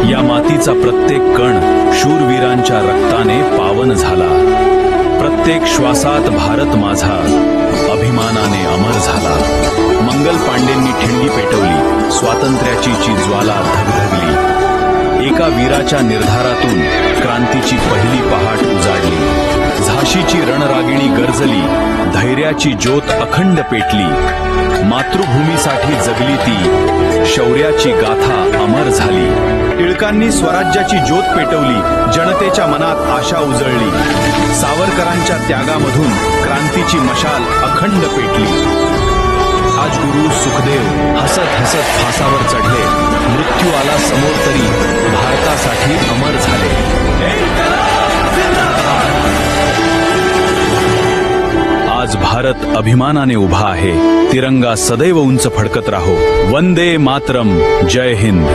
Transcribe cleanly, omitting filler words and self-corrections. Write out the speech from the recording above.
या मातीचा प्रत्येक कण शूरवीरांच्या रक्ताने पावन झाला। प्रत्येक श्वासात भारत माझा अभिमानाने अमर झाला। मंगल पांडेंनी ठिणगी पेटवली, स्वातंत्र्याची ज्वाला धगधगली। एका वीराच्या निर्धारातून क्रांतीची पहिली पहाट उजाडली। झाशीची रणरागिणी गर्जली, धैर्याची ज्योत अखंड पेटली। मातृभूमीसाठी जगली ती, शौर्याची गाथा अमर झाली। टिळकांनी स्वराज्याची ज्योत पेटवली, जनतेच्या मनात आशा उजळली। सावरकरांच्या त्यागामधून क्रांतीची मशाल अखंड पेटली। राजगुरू सुखदेव हसत हसत फासावर चढले, मृत्यू आला समोर तरी भारतासाठी अमर झाले। आज भारत अभिमानाने उभा आहे, तिरंगा सदैव उंच फडकत राहो। वंदे मातरम, जय हिंद।